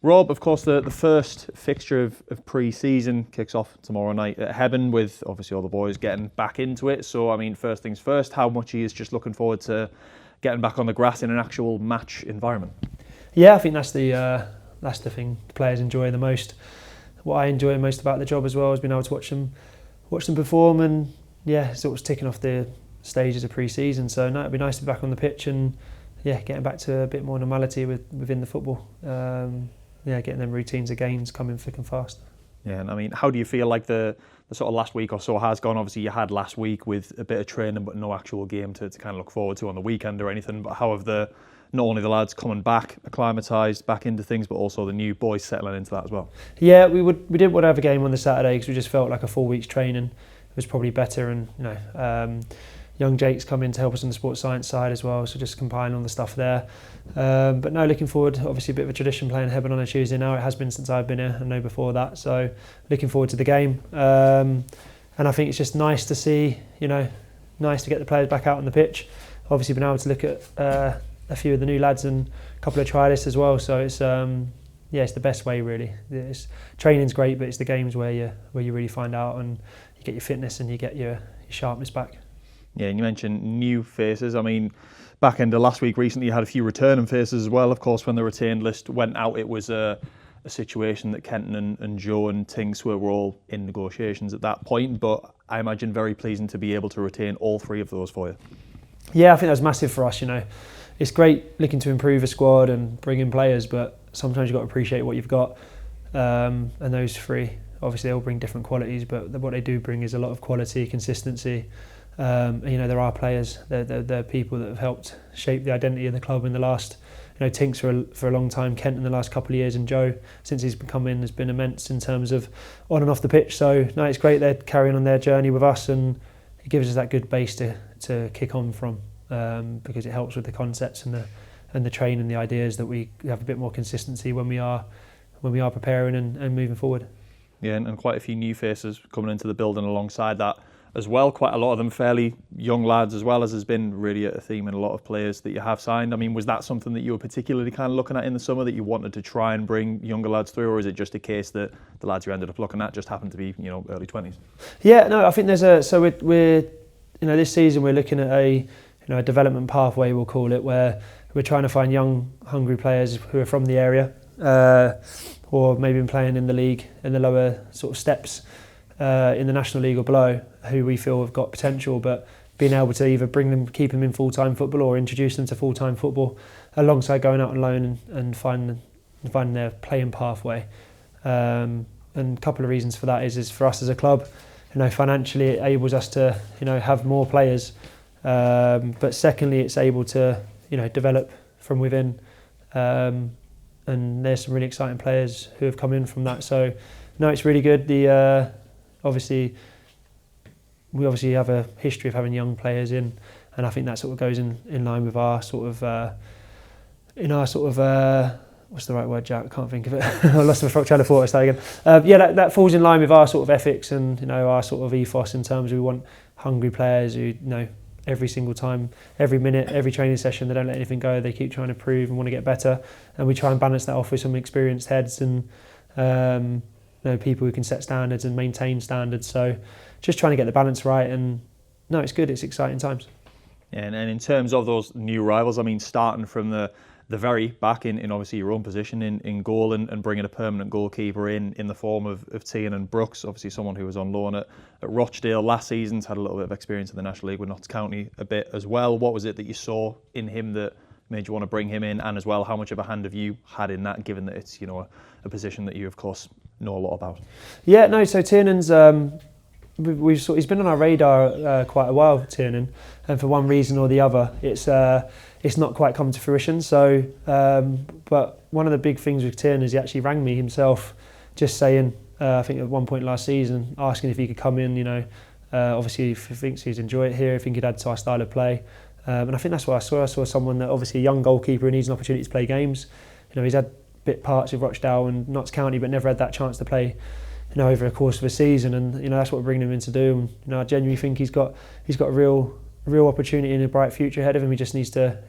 Rob, of course, the first fixture of pre-season kicks off tomorrow night at Hebburn, with obviously all the boys getting back into it. So, I mean, first things first, how much he is just looking forward to getting back on the grass in an actual match environment? Yeah, I think that's the thing the players enjoy the most. What I enjoy most about the job as well is being able to watch them perform, and sort of ticking off the stages of pre-season. So no, it'd be nice to be back on the pitch and getting back to a bit more normality within the football. Getting them routines of games coming thick and fast. Yeah, and I mean, how do you feel like the sort of last week or so has gone? Obviously, you had last week with a bit of training, but no actual game to kind of look forward to on the weekend or anything. But how have not only the lads coming back, acclimatised back into things, but also the new boys settling into that as well? Yeah, we didn't want to have a game on the Saturday because we just felt like a full week's training was probably better, and young Jake's come in to help us on the sports science side as well, so just compiling all the stuff there. But no, looking forward, obviously a bit of a tradition playing Hebburn on a Tuesday now. It has been since I've been here, and no before that, so looking forward to the game. And I think it's just nice to see, nice to get the players back out on the pitch. Obviously been able to look at a few of the new lads and a couple of trialists as well, so it's it's the best way really. Training's great, but it's the games where you really find out and you get your fitness and you get your sharpness back. Yeah, and you mentioned new faces. I mean, back end of last week, recently, you had a few returning faces as well. Of course, when the retained list went out, it was a situation that Kenton and Joe and Tinks were all in negotiations at that point. But I imagine very pleasing to be able to retain all three of those for you. Yeah, I think that was massive for us. It's great looking to improve a squad and bring in players, but sometimes you've got to appreciate what you've got. And those three, obviously, they all bring different qualities, but what they do bring is a lot of quality, consistency. There are players, they're people that have helped shape the identity of the club in the last, Tinks for a long time, Kent in the last couple of years, and Joe, since he's come in, has been immense in terms of on and off the pitch. So no, it's great they're carrying on their journey with us, and it gives us that good base to kick on from, because it helps with the concepts and the training and the ideas, that we have a bit more consistency when we are preparing and moving forward. Yeah, and quite a few new faces coming into the building alongside that as well. Quite a lot of them fairly young lads as well, as has been really a theme in a lot of players that you have signed. I mean, was that something that you were particularly kind of looking at in the summer, that you wanted to try and bring younger lads through, or is it just a case that the lads you ended up looking at just happened to be, early 20s? Yeah, no, I think we're this season we're looking at a development pathway, we'll call it, where we're trying to find young, hungry players who are from the area, or maybe been playing in the league in the lower sort of steps, in the National League or below, who we feel have got potential, but being able to either keep them in full-time football or introduce them to full-time football alongside going out on loan and finding their playing pathway. And a couple of reasons for that is for us as a club, financially it enables us to have more players, but secondly it's able to develop from within, and there's some really exciting players who have come in from that. So no, it's really good. We obviously have a history of having young players in, and I think that sort of goes in line with our what's the right word, Jack? I can't think of it. I lost my trying to thought. Start again. That falls in line with our sort of ethics and our sort of ethos, in terms of we want hungry players who every single time, every minute, every training session, they don't let anything go. They keep trying to improve and want to get better, and we try and balance that off with some experienced heads and people who can set standards and maintain standards. So just trying to get the balance right, and no, it's good. It's exciting times. Yeah, and in terms of those new rivals, I mean, starting from the very back in obviously your own position in goal, and bringing a permanent goalkeeper in the form of Tiernan Brooks, obviously someone who was on loan at Rochdale last season, had a little bit of experience in the National League with Notts County a bit as well. What was it that you saw in him that made you want to bring him in, and as well, how much of a hand have you had in that, given that it's a position that you of course know a lot about? Yeah, no, so Tiernan's he's been on our radar quite a while, Tiernan, and for one reason or the other, it's not quite come to fruition. So, but one of the big things with Tiernan is he actually rang me himself, just saying, I think at one point last season, asking if he could come in. Obviously, if he thinks he'd enjoy it here, if he could add to our style of play, and I think that's what I saw. I saw someone that obviously a young goalkeeper who needs an opportunity to play games. He's had bit parts with Rochdale and Notts County, but never had that chance to play over the course of a season, and that's what we're bringing him in to do. And I genuinely think he's got a real opportunity and a bright future ahead of him. He just needs to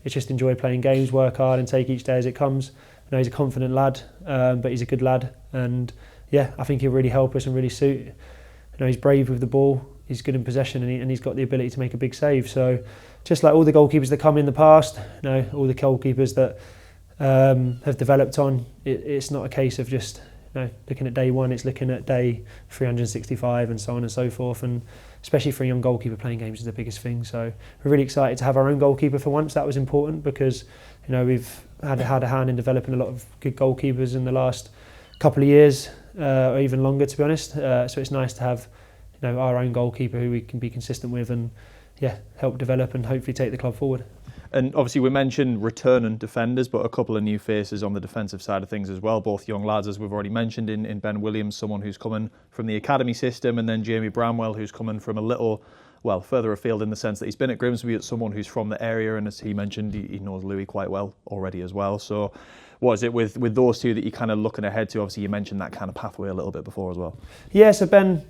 just enjoy playing games, work hard, and take each day as it comes. he's a confident lad, but he's a good lad, and yeah, I think he'll really help us and really suit. He's brave with the ball, he's good in possession, and he's got the ability to make a big save. So just like all the goalkeepers that come in the past, all the goalkeepers that have developed on, it's not a case of just looking at day one, it's looking at day 365 and so on and so forth, and especially for a young goalkeeper, playing games is the biggest thing. So we're really excited to have our own goalkeeper for once. That was important because we've had a hand in developing a lot of good goalkeepers in the last couple of years, or even longer, to be honest. So it's nice to have our own goalkeeper who we can be consistent with and help develop and hopefully take the club forward. And obviously we mentioned returning defenders, but a couple of new faces on the defensive side of things as well, both young lads, as we've already mentioned, in Ben Williams, someone who's coming from the academy system, and then Jamie Bramwell, who's coming from a little, further afield in the sense that he's been at Grimsby, it's someone who's from the area, and as he mentioned, he knows Louis quite well already as well. So what is it with those two that you're kind of looking ahead to? Obviously you mentioned that kind of pathway a little bit before as well. Yeah, so Ben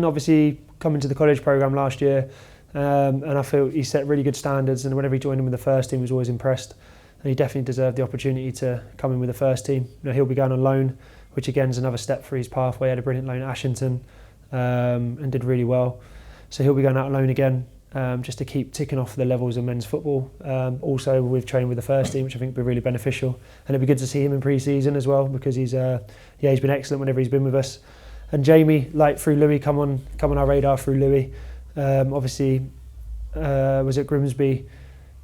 obviously coming to the college programme last year, and I feel he set really good standards, and whenever he joined in with the first team, he was always impressed, and he definitely deserved the opportunity to come in with the first team. He'll be going on loan, which again is another step for his pathway. He had a brilliant loan at Ashington, and did really well, so he'll be going out on loan again, just to keep ticking off the levels of men's football. Also we've trained with the first team, which I think will be really beneficial, and it'd be good to see him in pre-season as well, because he's been excellent whenever he's been with us. And Jamie, through Louis, come on our radar through Louis. Obviously was at Grimsby.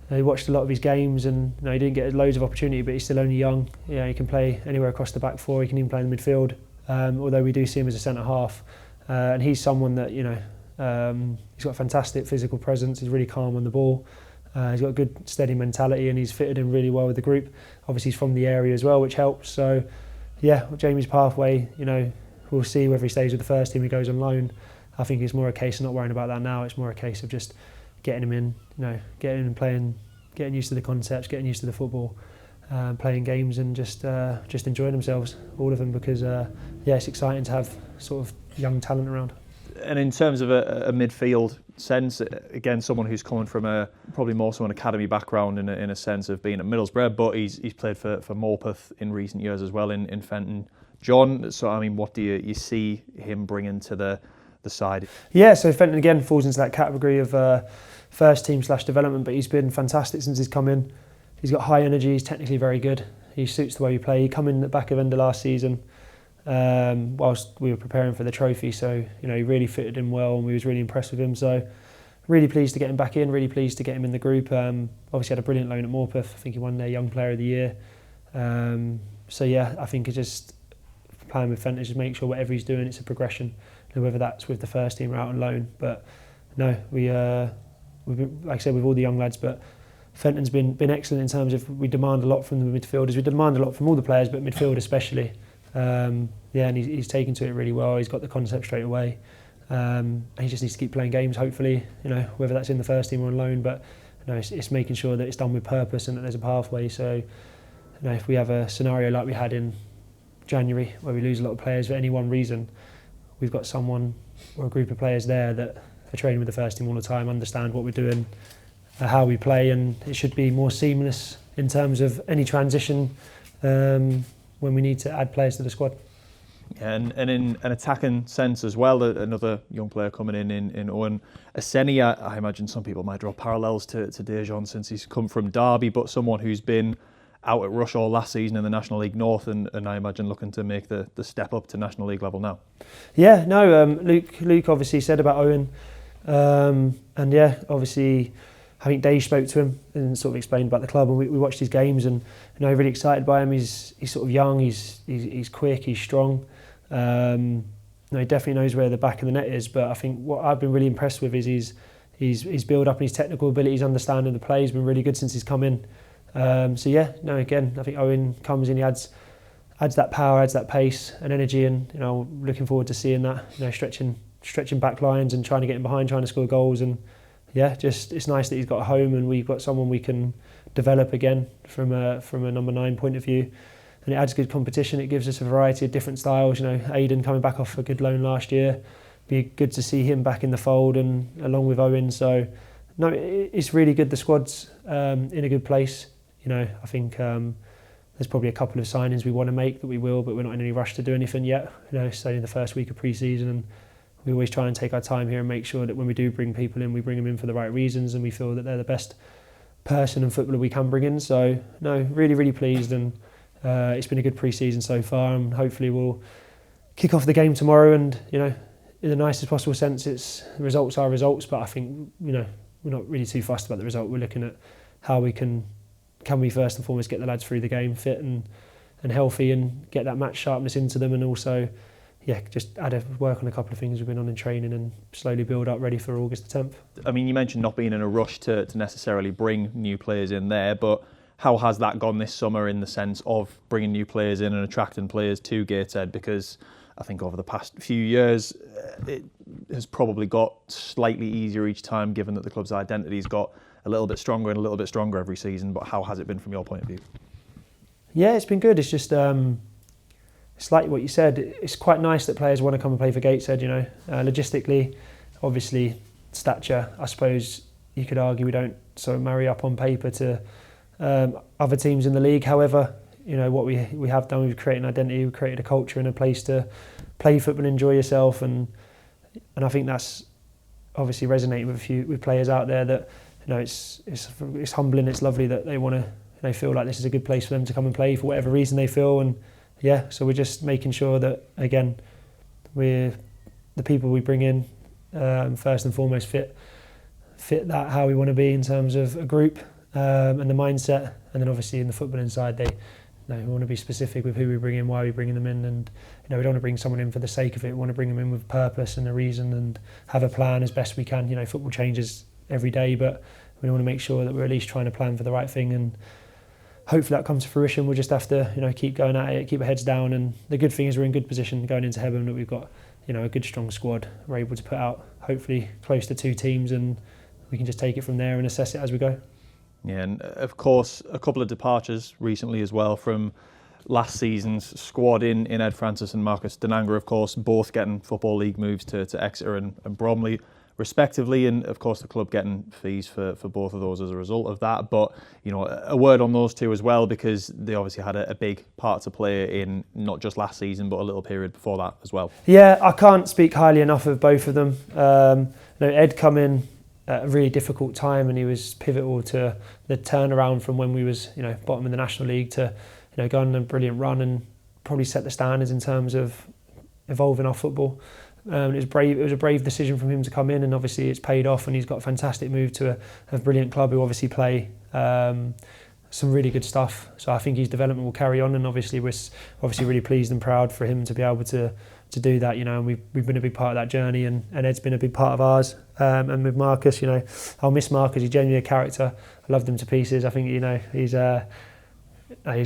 He watched a lot of his games, and he didn't get loads of opportunity, but he's still only young. He can play anywhere across the back four. He can even play in the midfield, although we do see him as a centre half. And he's someone that he's got a fantastic physical presence. He's really calm on the ball. He's got a good steady mentality, and he's fitted in really well with the group. Obviously he's from the area as well, which helps. So Jamie's pathway, we'll see whether he stays with the first team, he goes on loan. I think it's more a case of not worrying about that now. It's more a case of just getting him in, getting him and playing, getting used to the concepts, getting used to the football, playing games, and just enjoying themselves, all of them, because it's exciting to have sort of young talent around. And in terms of a midfield sense, again, someone who's coming from probably more so an academy background in a sense of being at Middlesbrough, but he's played for Morpeth in recent years as well in Fenton. John, so I mean, what do you see him bringing to the side? Yeah, so Fenton again falls into that category of first team / development, but he's been fantastic since he's come in. He's got high energy, he's technically very good, he suits the way we play. He come in at the back end of last season whilst we were preparing for the trophy, so he really fitted in well, and we was really impressed with him. So really pleased to get him back in, really pleased to get him in the group. Obviously had a brilliant loan at Morpeth. I think he won their Young Player of the Year. I think it's just plan with Fenton, just make sure whatever he's doing, it's a progression, whether that's with the first team or out on loan. But no, we've been, like I said, with all the young lads, but Fenton's been excellent in terms of we demand a lot from the midfielders. We demand a lot from all the players, but midfield especially. And he's taken to it really well. He's got the concept straight away. And he just needs to keep playing games, hopefully, whether that's in the first team or on loan. But it's making sure that it's done with purpose and that there's a pathway. So if we have a scenario like we had in January where we lose a lot of players for any one reason, we've got someone or a group of players there that are training with the first team all the time, understand what we're doing, how we play, and it should be more seamless in terms of any transition when we need to add players to the squad. And in an attacking sense as well, another young player coming in Owen Aseni. I imagine some people might draw parallels to Dejan since he's come from Derby, but someone who's been out at Rush all last season in the National League North, and I imagine looking to make the step up to National League level now. Luke obviously said about Owen, obviously I think Dave spoke to him and sort of explained about the club, and we watched his games, and really excited by him. He's sort of young, he's quick, he's strong. He definitely knows where the back of the net is, but I think what I've been really impressed with is his build up and his technical abilities, understanding the play has been really good since he's come in. Again, I think Owen comes in, he adds that power, adds that pace and energy, and looking forward to seeing that, stretching back lines and trying to get in behind, trying to score goals, and it's nice that he's got a home and we've got someone we can develop again from a number 9 point of view, and it adds good competition. It gives us a variety of different styles. Aidan coming back off a good loan last year, be good to see him back in the fold and along with Owen. So it's really good. The squad's in a good place. I think there's there's probably a couple of signings we want to make that we will, but we're not in any rush to do anything yet. It's only the first week of pre-season, and we always try and take our time here and make sure that when we do bring people in, we bring them in for the right reasons and we feel that they're the best person and footballer we can bring in. So no, really, really pleased, and it's been a good pre-season so far, and hopefully we'll kick off the game tomorrow. And in the nicest possible sense, results are results, but I think we're not really too fussed about the result. We're looking at how we can we first and foremost get the lads through the game fit and healthy, and get that match sharpness into them, and also just work on a couple of things we've been on in training and slowly build up ready for August the 10th. I mean, you mentioned not being in a rush to necessarily bring new players in there, but how has that gone this summer in the sense of bringing new players in and attracting players to Gateshead? Because I think over the past few years, it has probably got slightly easier each time, given that the club's identity's got a little bit stronger and a little bit stronger every season. But how has it been from your point of view? Yeah, it's been good. It's just it's like what you said. It's quite nice that players want to come and play for Gateshead. Logistically, obviously, stature. I suppose you could argue we don't sort of marry up on paper to other teams in the league. However, what we have done, we've created an identity, we've created a culture and a place to play football and enjoy yourself, and I think that's obviously resonating with players out there. That it's humbling, it's lovely that they feel like this is a good place for them to come and play for whatever reason they feel. And so we're just making sure that, again, we're the people we bring in first and foremost fit that how we want to be in terms of a group and the mindset, and then obviously in the footballing side we want to be specific with who we bring in, why we're bringing them in, and we don't want to bring someone in for the sake of it. We want to bring them in with purpose and a reason and have a plan as best we can. Football changes every day, but we want to make sure that we're at least trying to plan for the right thing, and hopefully that comes to fruition. We'll just have to keep going at it, keep our heads down, and the good thing is we're in good position going into Hebburn, that we've got a good strong squad. We're able to put out hopefully close to 2 teams, and we can just take it from there and assess it as we go. Yeah, and of course a couple of departures recently as well from last season's squad in Ed Francis and Marcus Denanga, of course, both getting Football League moves to Exeter and Bromley respectively, and of course the club getting fees for both of those as a result of that. But a word on those two as well, because they obviously had a big part to play in not just last season but a little period before that as well. Yeah, I can't speak highly enough of both of them. Ed come in at a really difficult time, and he was pivotal to the turnaround from when we was bottom of the National League to going on a brilliant run, and probably set the standards in terms of evolving our football. It was a brave decision from him to come in, and obviously it's paid off, and he's got a fantastic move to a brilliant club who obviously play some really good stuff. So I think his development will carry on, and obviously we're really pleased and proud for him to be able to do that, and we've been a big part of that journey, and Ed's been a big part of ours. And with Marcus, I'll miss Marcus. He's genuinely a character. I loved him to pieces. I think he's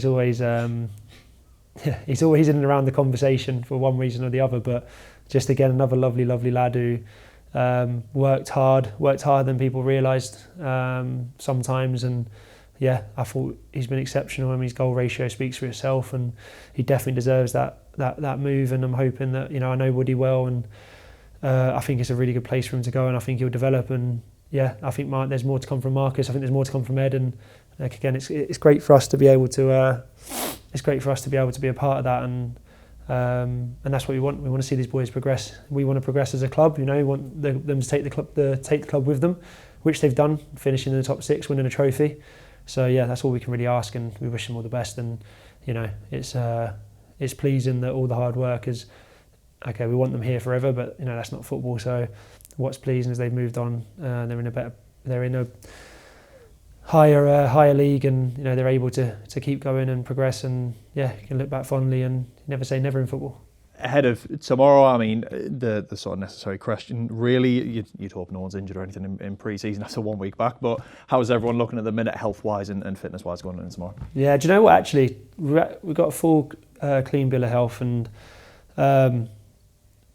always he's always in and around the conversation for one reason or the other. But just again, another lovely lad who worked harder than people realised sometimes, and I thought he's been exceptional. I mean, his goal ratio speaks for itself, and he definitely deserves that move. And I'm hoping that I know Woody well, and I think it's a really good place for him to go, and I think he'll develop. And I think there's more to come from Marcus. I think there's more to come from Ed, and again, it's great for us to be able to be a part of that, and that's what we want. We want to see these boys progress. We want to progress as a club. We want them to take the club with them, which they've done, finishing in the top 6, winning a trophy. So that's all we can really ask, and we wish them all the best. And it's pleasing that all the hard work is okay. We want them here forever, but that's not football. So what's pleasing is they've moved on. They're in a higher league, and they're able to keep going and progress. And you can look back fondly, and never say never in football. Ahead of tomorrow, I mean, the sort of necessary question, really, you'd hope no one's injured or anything in pre-season after 1 week back, but how is everyone looking at the minute, health-wise and fitness-wise, going into tomorrow? Yeah, do you know what, actually, we've got a full clean bill of health, and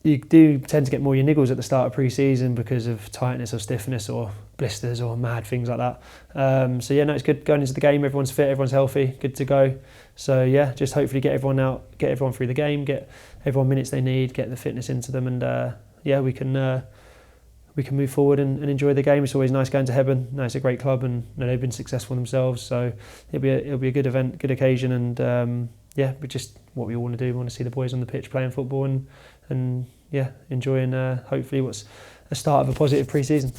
you do tend to get more your niggles at the start of pre-season because of tightness or stiffness or blisters or mad things like that. It's good going into the game. Everyone's fit, everyone's healthy, good to go. So just hopefully get everyone out, get everyone through the game, get everyone minutes they need, get the fitness into them, and we can we can move forward and enjoy the game. It's always nice going to Hebburn. No, it's a great club, and they've been successful themselves. So it'll be a good event, good occasion, and but just what we all want to do. We want to see the boys on the pitch playing football and enjoying hopefully what's a start of a positive pre-season.